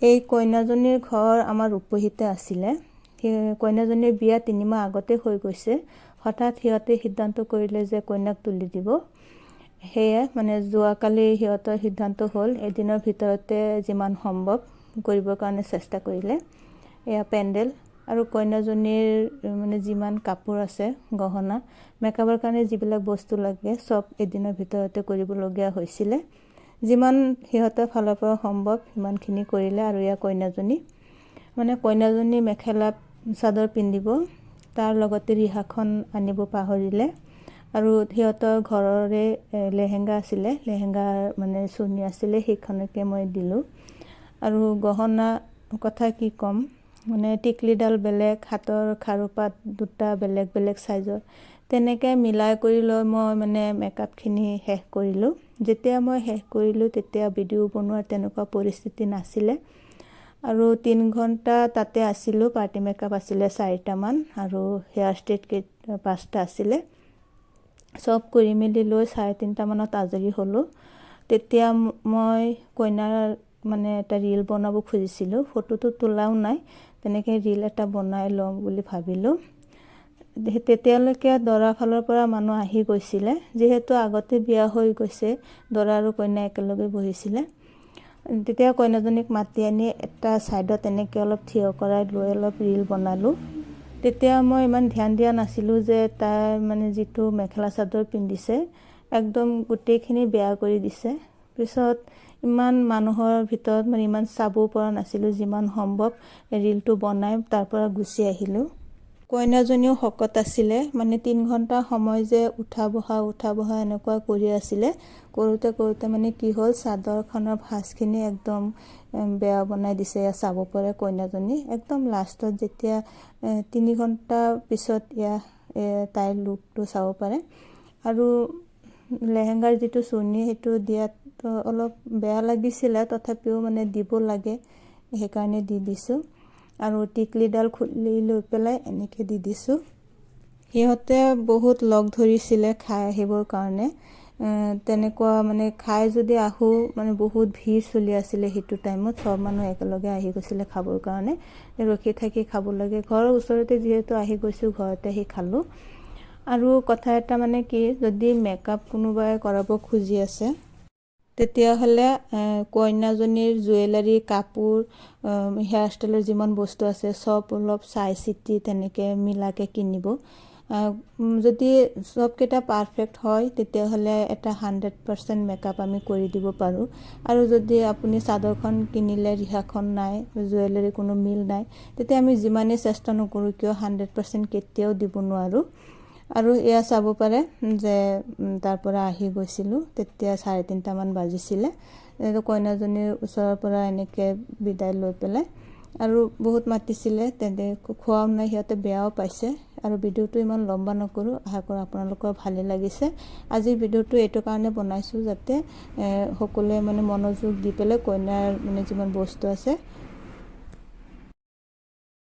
এই কইনাজনীৰ ঘৰ আমাৰ উপহিতে আছিলে। কইনাজনীৰ বিয়া 3 মাহ আগতে হৈ গৈছে। হঠাৎ সিহঁতে সিদ্ধান্ত কৰিলে যে কইনাক তুলি দিব। সেয়ে মানে যোৱাকালি সিহঁতৰ সিদ্ধান্ত হ'ল এদিনৰ ভিতৰতে যিমান সম্ভৱ কৰিবৰ কাৰণে চেষ্টা কৰিলে। এয়া পেণ্ডেল আৰু কইনাজনীৰ মানে যিমান কাপোৰ আছে, গহনা, মেকআপৰ কাৰণে যিবিলাক বস্তু লাগে সব এদিনৰ ভিতৰতে কৰিবলগীয়া হৈছিলে। যিমান সিহঁতৰ ফালৰ পৰা সম্ভৱ সিমানখিনি কৰিলে। আৰু এয়া কইনাজনী মেখেলা চাদৰ পিন্ধিব, তাৰ লগতে ৰিহাখন আনিব পাহৰিলে। আৰু সিহঁতৰ ঘৰৰে লেহেংগা আছিলে, লেহেংগাৰ মানে চুৰ্ণি আছিলে, সেইখনকে মই দিলোঁ। আৰু গহনা কথা কি ক'ম, মানে টিকলিডাল বেলেগ, হাতৰ খাৰুপাত দুটা বেলেগ বেলেগ চাইজৰ, তেনেকৈ মিলাই কৰি লৈ মই মানে মেকআপখিনি শেষ কৰিলোঁ। যেতিয়া মই শেষ কৰিলোঁ তেতিয়া ভিডিঅ' বনোৱাৰ তেনেকুৱা পৰিস্থিতি নাছিলে। আৰু 3 ঘণ্টা তাতে আছিলোঁ। পাৰ্টি মেকআপ আছিলে 4টামান আৰু হেয়াৰ ষ্ট্ৰেট 5টা আছিলে। চব কৰি মেলি লৈ 3:30 মানত আজৰি হ'লোঁ। তেতিয়া মই কইনাৰ মানে এটা ৰীল বনাব খুজিছিলোঁ। ফটোটো তোলাও নাই, তেনেকৈ ৰীল এটা বনাই লওঁ বুলি ভাবিলোঁ। তেতিয়ালৈকে দৰা ফালৰ পৰা মানুহ আহি গৈছিলে। যিহেতু আগতে বিয়া হৈ গৈছে, দৰা আৰু কইনা একেলগে বহিছিলে। তেতিয়া কইনাজনীক মাতি আনি এটা ছাইডত এনেকৈ অলপ থিয় কৰাই লৈ অলপ ৰীল বনালোঁ। তেতিয়া মই ইমান ধ্যান দিয়া নাছিলোঁ যে তাই মানে যিটো মেখেলা চাদৰ পিন্ধিছে একদম গোটেইখিনি বেয়া কৰি দিছে। পিছত ইমান মানুহৰ ভিতৰত মানে ইমান চাব পৰা নাছিলোঁ। যিমান সম্ভৱ ৰীলটো বনাই তাৰ পৰা গুচি আহিলোঁ। কইনাজনীও শকত আছিলে, মানে 3 ঘণ্টা সময় যে উঠা বহা এনেকুৱা কৰি আছিলে। কৰোঁতে মানে কি হ'ল, চাদৰখনৰ ভাঁজখিনি একদম বেয়া বনাই দিছে। চাব পাৰে কইনাজনী একদম লাষ্টত যেতিয়া 3 ঘণ্টা পিছত তাইৰ লুকটো চাব পাৰে। আৰু লেহেংগাৰ যিটো চুৰ্ণি সেইটো দিয়াত অলপ বেয়া লাগিছিলে, তথাপিও মানে দিব লাগে সেইকাৰণে দি দিছোঁ। আৰু টিকলিডাল খুলি লৈ পেলাই এনেকৈ দি দিছোঁ। সিহঁতে বহুত লগ ধৰিছিলে খাই আহিবৰ কাৰণে। তেনেকুৱা মানে খাই যদি আহোঁ মানে বহুত ভিৰ চলি আছিলে সেইটো টাইমত। চব মানুহ একেলগে আহি গৈছিলে খাবৰ কাৰণে। ৰখি থাকি খাব লাগে। ঘৰৰ ওচৰতে যিহেতু আহি গৈছোঁ, ঘৰতে আহি খালোঁ। আৰু কথা এটা মানে কি, যদি মেকআপ কোনোবাই কৰাব খুজি আছে তেতিয়াহ'লে কইনাজনীৰ জুৱেলাৰী, কাপোৰ, হেয়াৰ ষ্টাইলৰ যিমান বস্তু আছে চব অলপ চাই চিতি তেনেকৈ মিলাকৈ কিনিব। যদি চবকেইটা পাৰফেক্ট হয় তেতিয়াহ'লে এটা 100% মেকআপ আমি কৰি দিব পাৰোঁ। আৰু যদি আপুনি চাদৰখন কিনিলে ৰিহাখন নাই, জুৱেলাৰী কোনো মিল নাই, তেতিয়া আমি যিমানেই চেষ্টা নকৰোঁ কিয় 100% কেতিয়াও দিব নোৱাৰোঁ। আৰু এয়া চাব পাৰে যে তাৰ পৰা আহি গৈছিলোঁ, তেতিয়া 3:30 মান বাজিছিলে। কইনাজনীৰ ওচৰৰ পৰা এনেকৈ বিদায় লৈ পেলাই আৰু বহুত মাতিছিলে, তেনেকৈ খোৱাও নাই, সিহঁতে বেয়াও পাইছে। আৰু ভিডিঅ'টো ইমান লম্বা নকৰোঁ, আশা কৰোঁ আপোনালোকৰ ভালেই লাগিছে। আজিৰ ভিডিঅ'টো এইটো কাৰণে বনাইছোঁ যাতে সকলোৱে মানে মনোযোগ দি পেলাই কইনাৰ মানে যিমান বস্তু আছে